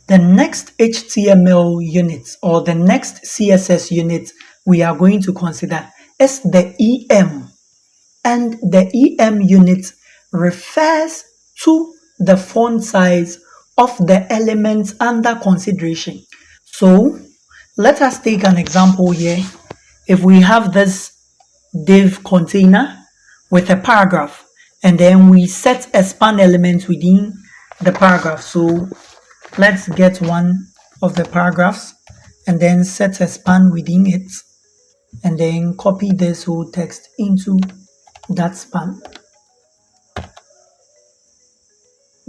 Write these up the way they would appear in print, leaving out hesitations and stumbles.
The next HTML unit or the next CSS unit we are going to consider is the EM. And the EM unit refers to the font size of the elements under consideration. So let us take an example here. If we have this div container with a paragraph, and then we set a span element within the paragraph. So let's get one of the paragraphs and then set a span within it, and then copy this whole text into that span.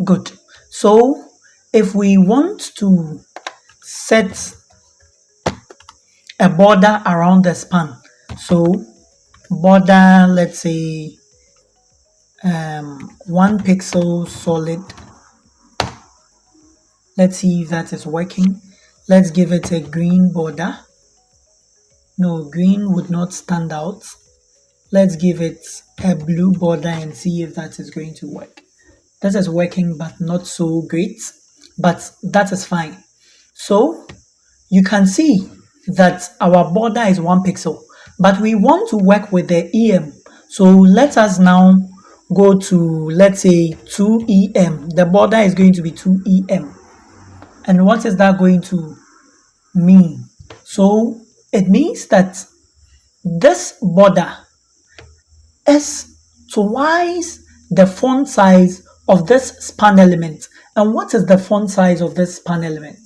Good. So if we want to set a border around the span, so border, let's say 1 pixel solid. Let's see if that is working. Let's give it a green border. No, green would not stand out. Let's give it a blue border and see if that is going to work. This is working, but not so great, but that is fine. So you can see that our border is 1 pixel, but we want to work with the EM. So let us now go to, let's say, 2EM. The border is going to be 2EM. And what is that going to mean? So it means that this border is twice the font size of this span element. And what is the font size of this span element?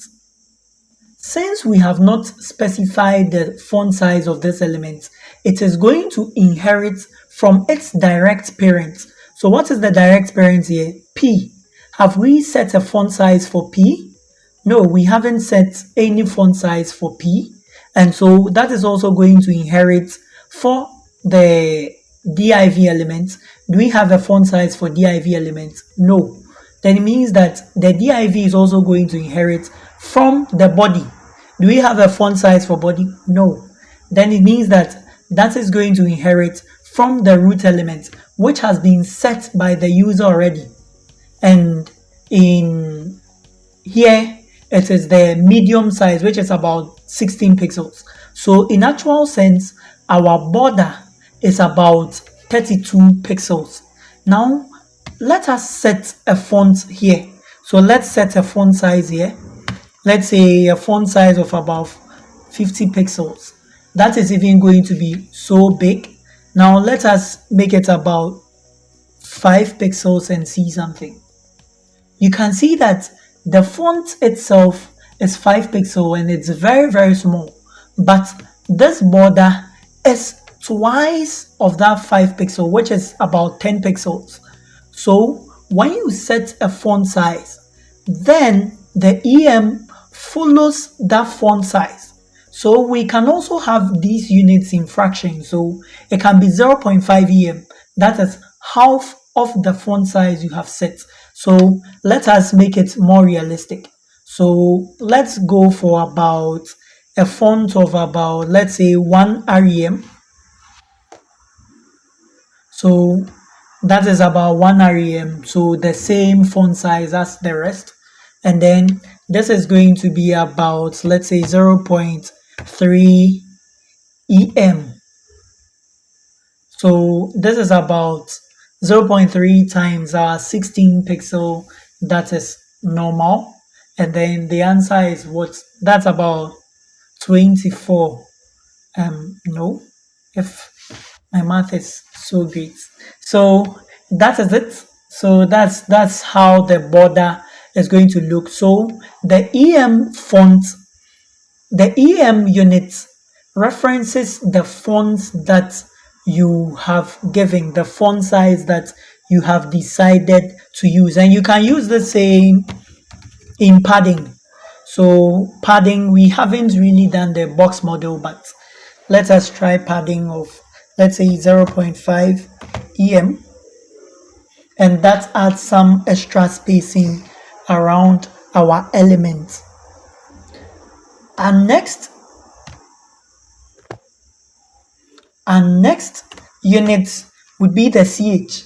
Since we have not specified the font size of this element, it is going to inherit from its direct parent. So what is the direct parent here? P. Have we set a font size for P? No, we haven't set any font size for P. And so that is also going to inherit for the div element. Do we have a font size for div element? No. Then it means that the div is also going to inherit from the body. Do we have a font size for body? No. Then it means that that is going to inherit from the root element, which has been set by the user already. And in here, it is the medium size, which is about 16 pixels. So in actual sense, our border is about 32 pixels. Now, let us set a font here. So let's set a font size here. Let's say a font size of about 50 pixels. That is even going to be so big. Now let us make it about 5 pixels and see something. You can see that the font itself is 5 pixels and it's very, very small. But this border is twice of that 5 pixel, which is about 10 pixels. So when you set a font size, then the EM follows that font size. So we can also have these units in fractions. So it can be 0.5 EM. That is half of the font size you have set. So let us make it more realistic. So let's go for about a font of about, let's say, 1 rem. So that is about 1 rem. So the same font size as the rest. And then this is going to be about, let's say, 0.3 EM. So this is about 0.3 times our 16 pixel. That is normal. And then the answer is what? That's about 24. No, if my math is so great. So that is it. So that's how the border is going to look. So the EM font, the EM unit references the fonts that you have given, the font size that you have decided to use. And you can use the same in padding. So padding, we haven't really done the box model, but let us try padding of, let's say, 0.5 EM. And that adds some extra spacing around our elements. And next unit would be the CH,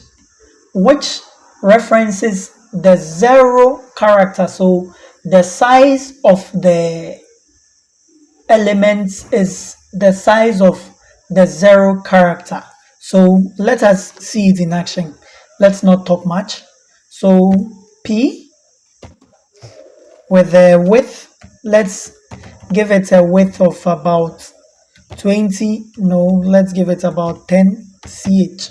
which references the 0 character. So the size of the elements is the size of the zero character. So let us see it in action. Let's not talk much. So P with the width, let's give it a width of about 20, no, let's give it about 10 ch.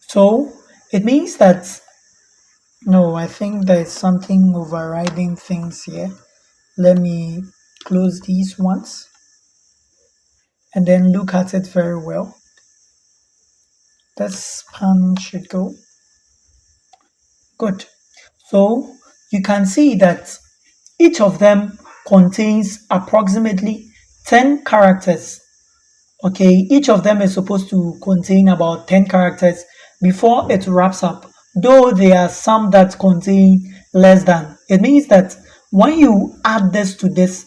So it means that, no, I think there's something overriding things here. Let me close these ones and then look at it very well. This span should go. Good. So you can see that each of them contains approximately 10 characters. Okay, each of them is supposed to contain about 10 characters before it wraps up, though there are some that contain less than. It means that when you add this to this,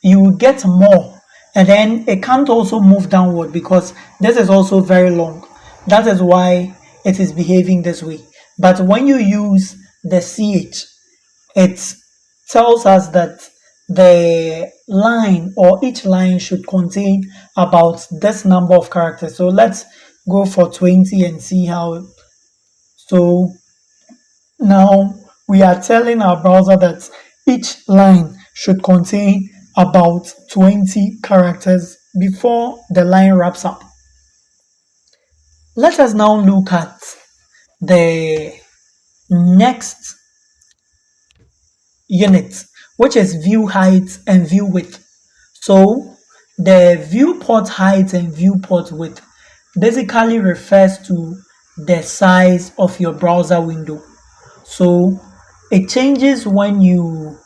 you get more, and then it can't also move downward because this is also very long. That is why it is behaving this way. But when you use the ch, it tells us that the line or each line should contain about this number of characters. So let's go for 20 and see how. So now we are telling our browser that each line should contain about 20 characters before the line wraps up. Let us now look at the next unit, which is view height and view width. So the viewport height and viewport width basically refers to the size of your browser window. So it changes when you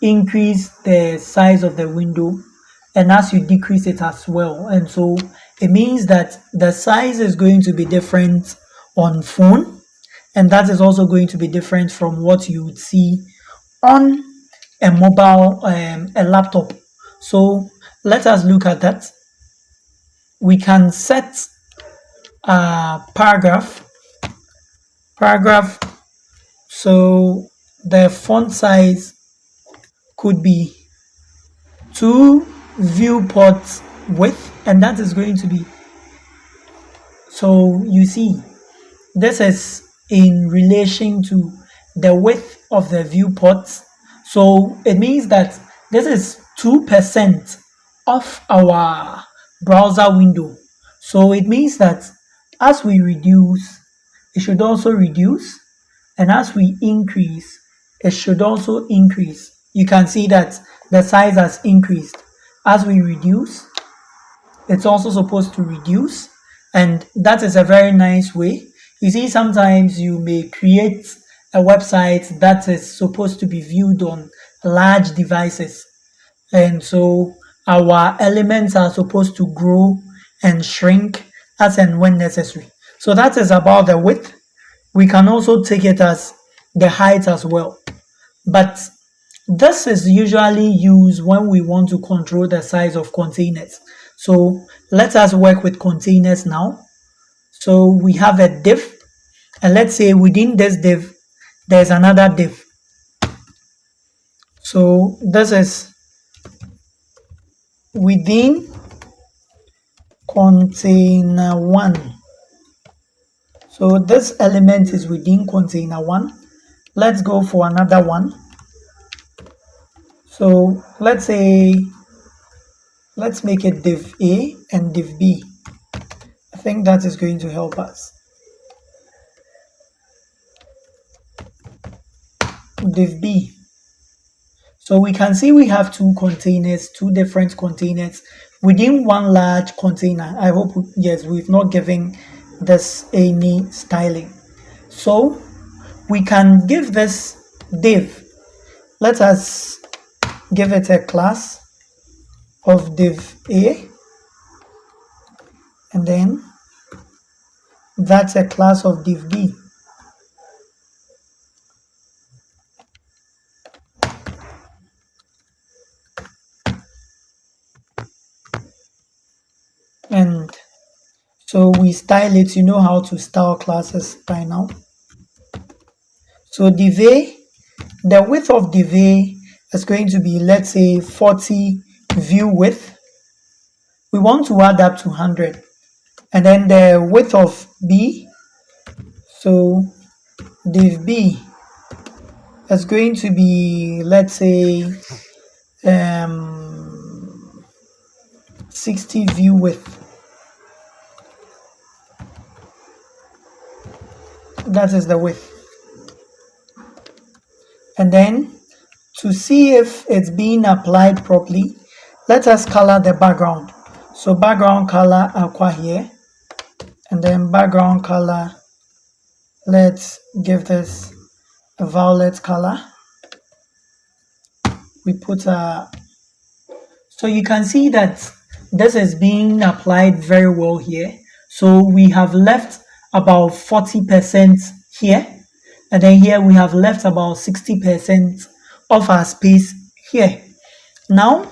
increase the size of the window and as you decrease it as well. And so it means that the size is going to be different on phone, and that is also going to be different from what you would see on a mobile, a laptop. So let us look at that. We can set a paragraph. So the font size could be 2 viewports width, and that is going to be, so you see, this is in relation to the width of the viewports. So it means that this is 2% of our browser window. So it means that as we reduce, it should also reduce, and as we increase, it should also increase. You can see that the size has increased. As we reduce, it's also supposed to reduce, and that is a very nice way. You see, sometimes you may create a website that is supposed to be viewed on large devices, and so our elements are supposed to grow and shrink as and when necessary. So that is about the width. We can also take it as the height as well, but this is usually used when we want to control the size of containers. So let us work with containers now. So we have a div, and let's say within this div, there's another div. So this is within container 1. So this element is within container 1. Let's go for another one. So let's say, let's make it div A and div B. I think that is going to help us. Div B. So we can see we have two containers, two different containers within one large container. I hope, yes, we've not given this any styling. So we can give this div, let us give it a class of div A, and then that's a class of div B. And so we style it. You know how to style classes by now. So the width of div is going to be, let's say, 40 view width. We want to add up to 100. And then the width of B, so div B is going to be, let's say, 60 view width. That is the width. And then to see if it's being applied properly, let us color the background. So background color aqua here, and then background color, let's give this a violet color. We put a, so you can see that this is being applied very well here. So we have left about 40% here, and then here we have left about 60% of our space here. Now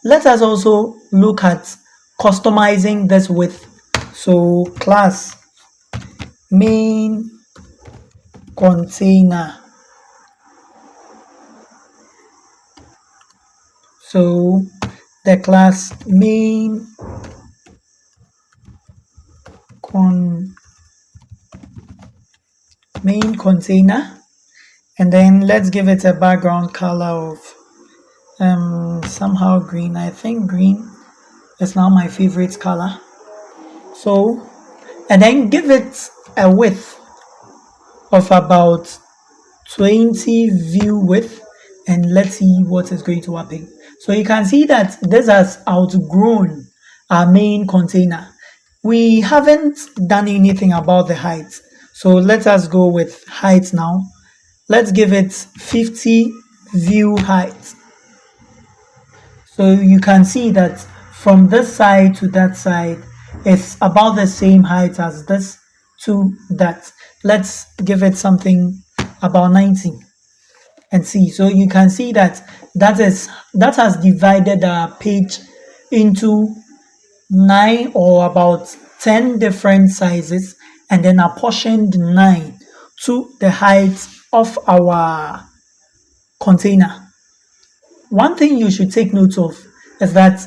let us also look at customizing this width. So class main container. So the class main container, and then let's give it a background color of somehow green. I think green is now my favorite color. So, and then give it a width of about 20 view width, and let's see what is going to happen. So you can see that this has outgrown our main container. We haven't done anything about the height. So let us go with height now. Let's give it 50 view height. So you can see that from this side to that side, it's about the same height as this to that. Let's give it something about 90 and see. So you can see that that has divided our page into 9 or about 10 different sizes, and then apportioned 9 to the height of our container. One thing you should take note of is that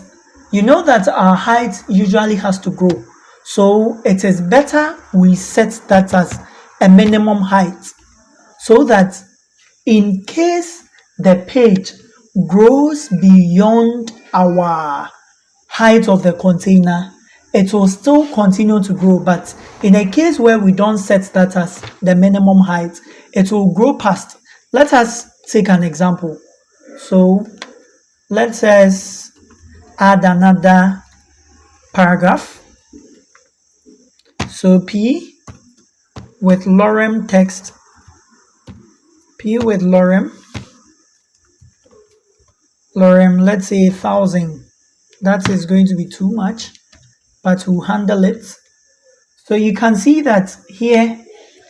you know that our height usually has to grow. So it is better we set that as a minimum height, so that in case the page grows beyond our height of the container, it will still continue to grow. But in a case where we don't set that as the minimum height, it will grow past. Let us take an example. So let us add another paragraph. So P with lorem text, P with lorem, let's say 1,000. That is going to be too much, but we'll handle it. So you can see that here,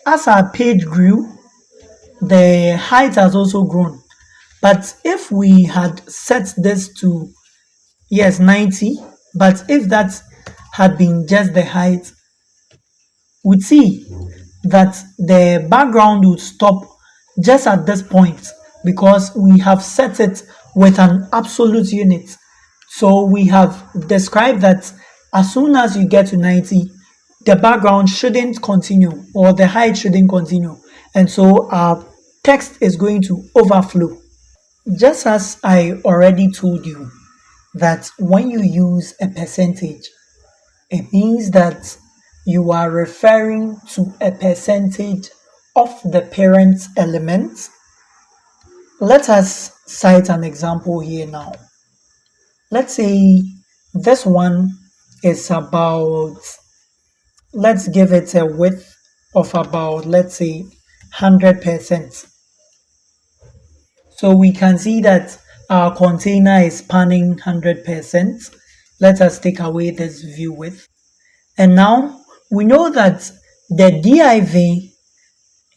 as our page grew, the height has also grown. But if we had set this to, yes, 90, but if that had been just the height, we'd see that the background would stop just at this point, because we have set it with an absolute unit. So we have described that as soon as you get to 90, the background shouldn't continue, or the height shouldn't continue. And so our text is going to overflow. Just as I already told you that when you use a percentage, it means that you are referring to a percentage of the parent element. Let us cite an example here now. Let's say this one is about, let's give it a width of about, let's say, 100%. So we can see that our container is spanning 100%. Let us take away this view width. And now we know that the div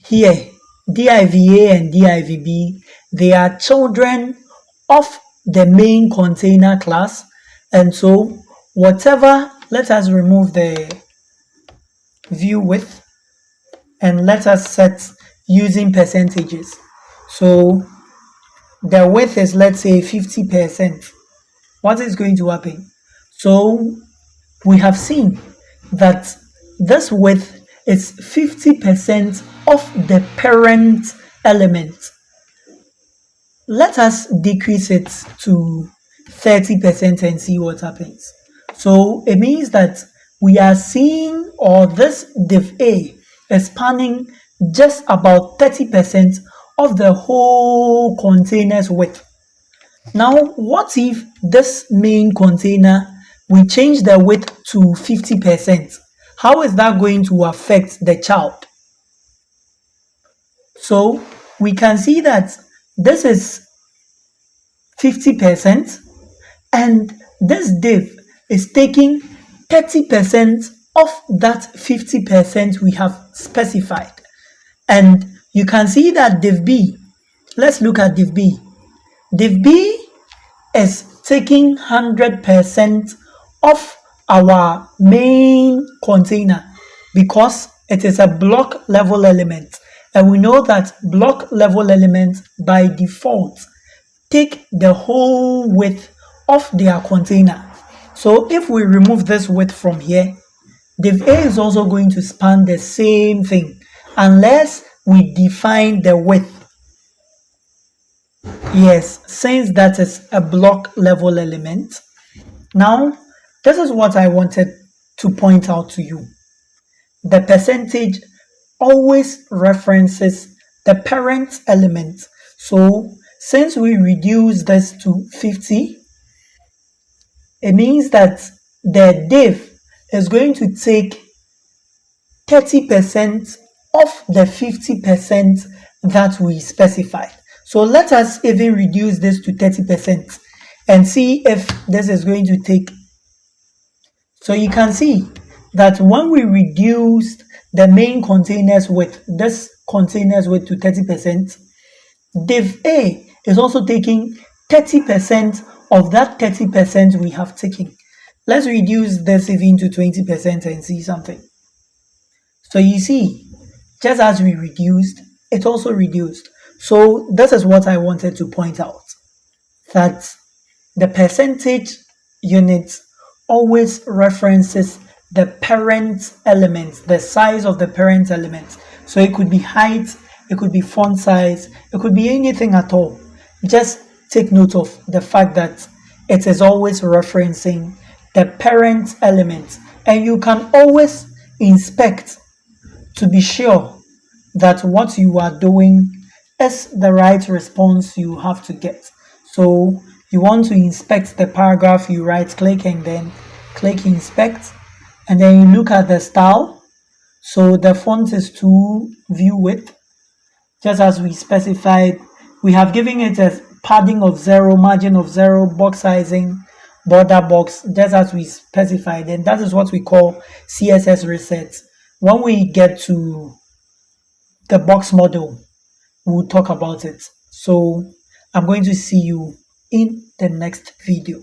here, div-A and div-B, they are children of the main container class. And so whatever, let us remove the view width and let us set using percentages. So the width is, let's say, 50%. What is going to happen? So we have seen that this width is 50% of the parent element. Let us decrease it to 30% and see what happens. So it means that we are seeing, or this div A is spanning just about 30% of the whole container's width. Now, what if this main container, we change the width to 50%? How is that going to affect the child? So we can see that this is 50% and this div is taking 30% of that 50% we have specified. And you can see that div B, let's look at div B. Div B is taking 100% of our main container because it is a block level element. And we know that block level elements by default take the whole width of their container. So if we remove this width from here, div A is also going to span the same thing unless we define the width. Yes, since that is a block level element. Now, this is what I wanted to point out to you. The percentage always references the parent element. So since we reduce this to 50, it means that the div is going to take 30% of the 50% that we specified. So let us even reduce this to 30% and see if this is going to take. So you can see that when we reduced the main containers width, this containers width to 30%, div A is also taking 30% of that 30% we have taken. Let's reduce this even to 20% and see something. So you see, just as we reduced, it also reduced. So this is what I wanted to point out, that the percentage unit always references the parent element, the size of the parent element. So it could be height, it could be font size, it could be anything at all. Just take note of the fact that it is always referencing the parent element, and you can always inspect to be sure that what you are doing is the right response you have to get. So you want to inspect the paragraph, you right click and then click inspect, and then you look at the style. So the font is to view width, just as we specified. We have given it a padding of 0, margin of 0, box sizing, border box, just as we specified, and that is what we call CSS resets. When we get to the box model, we'll talk about it. So I'm going to see you in the next video.